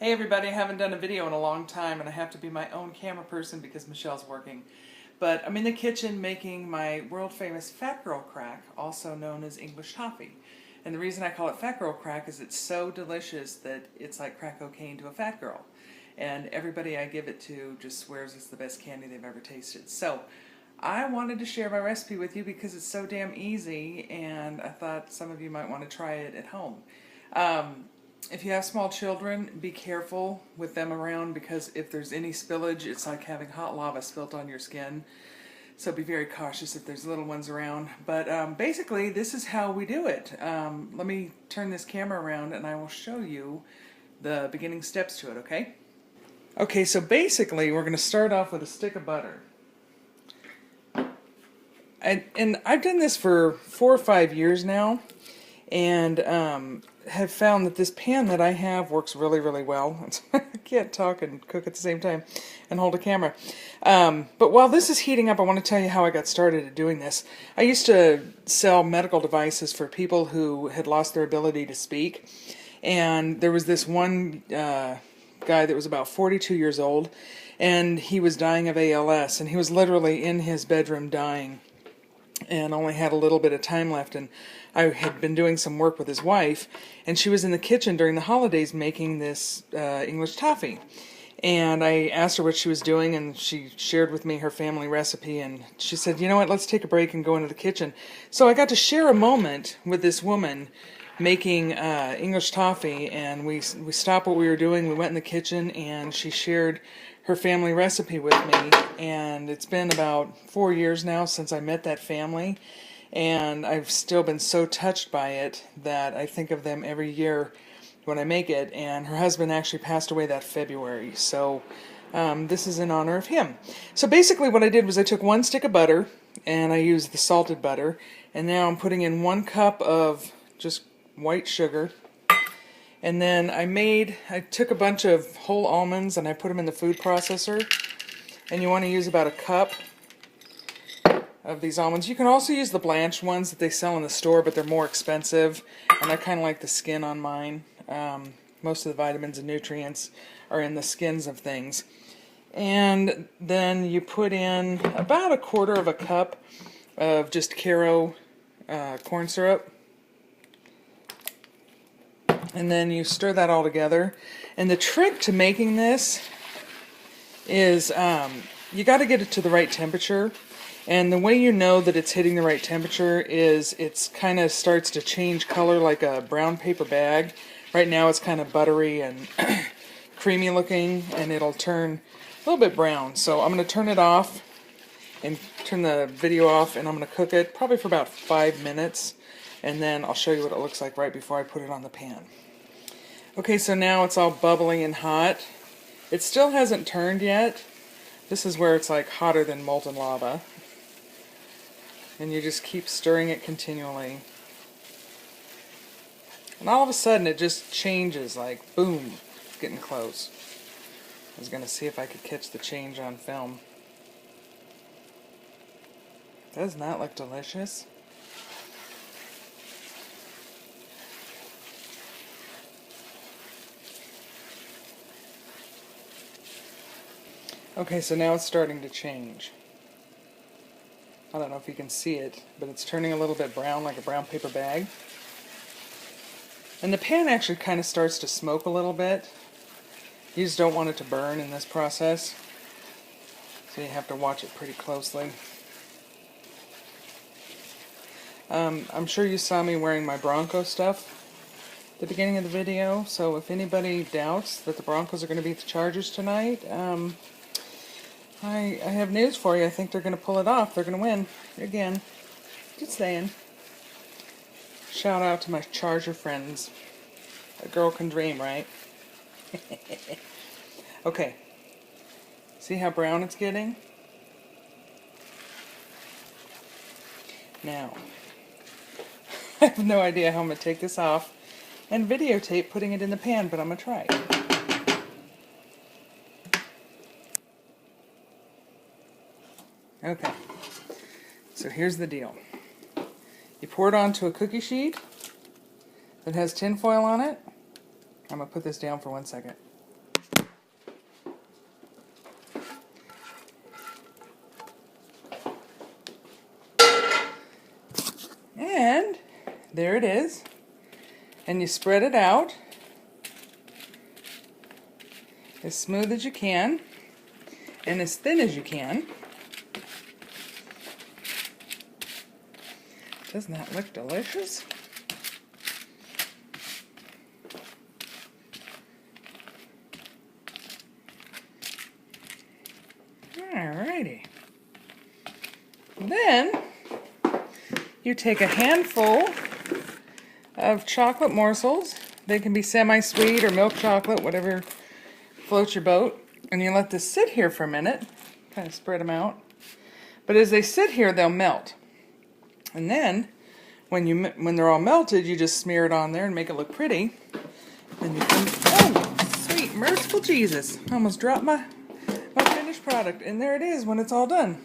Hey everybody, I haven't done a video in a long time and I have to be my own camera person because Michelle's working. But I'm in the kitchen making my world famous fat girl crack, also known as English toffee. And the reason I call it fat girl crack is it's so delicious that it's like crack cocaine to a fat girl. And everybody I give it to just swears it's the best candy they've ever tasted. So I wanted to share my recipe with you because it's so damn easy and I thought some of you might want to try it at home. If you have small children, be careful with them around because if there's any spillage, it's like having hot lava spilt on your skin. So be very cautious if there's little ones around. But basically, this is how we do it. Let me turn this camera around and I will show you the beginning steps to it, okay? Okay, so basically, we're going to start off with a stick of butter. And I've done this for 4 or 5 years now, and have found that this pan that I have works really, really well. I can't talk and cook at the same time and hold a camera. But while this is heating up, I want to tell you how I got started at doing this. I used to sell medical devices for people who had lost their ability to speak, and there was this one guy that was about 42 years old, and he was dying of ALS, and he was literally in his bedroom dying and only had a little bit of time left. And I had been doing some work with his wife, and she was in the kitchen during the holidays making this English toffee. And I asked her what she was doing, and she shared with me her family recipe, and she said, you know what, let's take a break and go into the kitchen. So I got to share a moment with this woman making English toffee, and we stopped what we were doing, we went in the kitchen, and she shared her family recipe with me. And it's been about 4 years now since I met that family, and I've still been so touched by it that I think of them every year when I make it. And her husband actually passed away that February, so this is in honor of him. So basically what I did was I took 1 stick of butter, and I used the salted butter, and now I'm putting in 1 cup of just white sugar. And then I took a bunch of whole almonds and I put them in the food processor. And you want to use about a cup of these almonds. You can also use the blanched ones that they sell in the store, but they're more expensive. And I kind of like the skin on mine. Most of the vitamins and nutrients are in the skins of things. And then you put in about 1/4 of a cup of just Karo corn syrup. And then you stir that all together. And the trick to making this is you got to get it to the right temperature. And the way you know that it's hitting the right temperature is it's kind of starts to change color like a brown paper bag. Right now it's kind of buttery and creamy looking, and it'll turn a little bit brown. So I'm going to turn it off and turn the video off, and I'm going to cook it probably for about 5 minutes. And then I'll show you what it looks like right before I put it on the pan. Okay, so now it's all bubbly and hot. It still hasn't turned yet. This is where it's like hotter than molten lava. And you just keep stirring it continually. And all of a sudden it just changes, like boom, it's getting close. I was going to see if I could catch the change on film. Doesn't that look delicious? Okay, so now it's starting to change. I don't know if you can see it, but it's turning a little bit brown, like a brown paper bag. And the pan actually kind of starts to smoke a little bit. You just don't want it to burn in this process, so you have to watch it pretty closely. I'm sure you saw me wearing my Bronco stuff at the beginning of the video, so if anybody doubts that the Broncos are going to beat the Chargers tonight, I have news for you. I think they're going to pull it off. They're going to win again. Just saying. Shout out to my Charger friends. A girl can dream, right? Okay. See how brown it's getting? Now, I have no idea how I'm going to take this off and videotape putting it in the pan, but I'm going to try. Okay, so here's the deal. You pour it onto a cookie sheet that has tin foil on it. I'm going to put this down for 1 second. you spread it out as smooth as you can and as thin as you can. Doesn't that look delicious? Alrighty. Then you take a handful of chocolate morsels. They can be semi-sweet or milk chocolate, whatever floats your boat. And you let this sit here for a minute. Kind of spread them out. But as they sit here, they'll melt. And then, when they're all melted, you just smear it on there and make it look pretty. Then you can, oh, sweet, merciful Jesus. I almost dropped my finished product. And there it is when it's all done.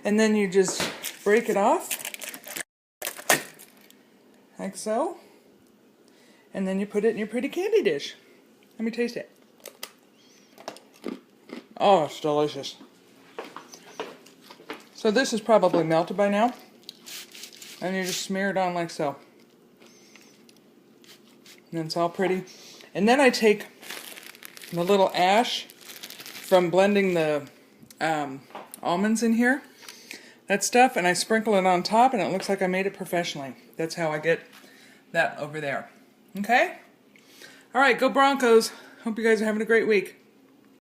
And then you just break it off. Like so. And then you put it in your pretty candy dish. Let me taste it. Oh, it's delicious. So this is probably melted by now. And you just smear it on like so. And it's all pretty. And then I take the little ash from blending the almonds in here. That stuff, and I sprinkle it on top, and it looks like I made it professionally. That's how I get that over there. Okay? All right, go Broncos. Hope you guys are having a great week.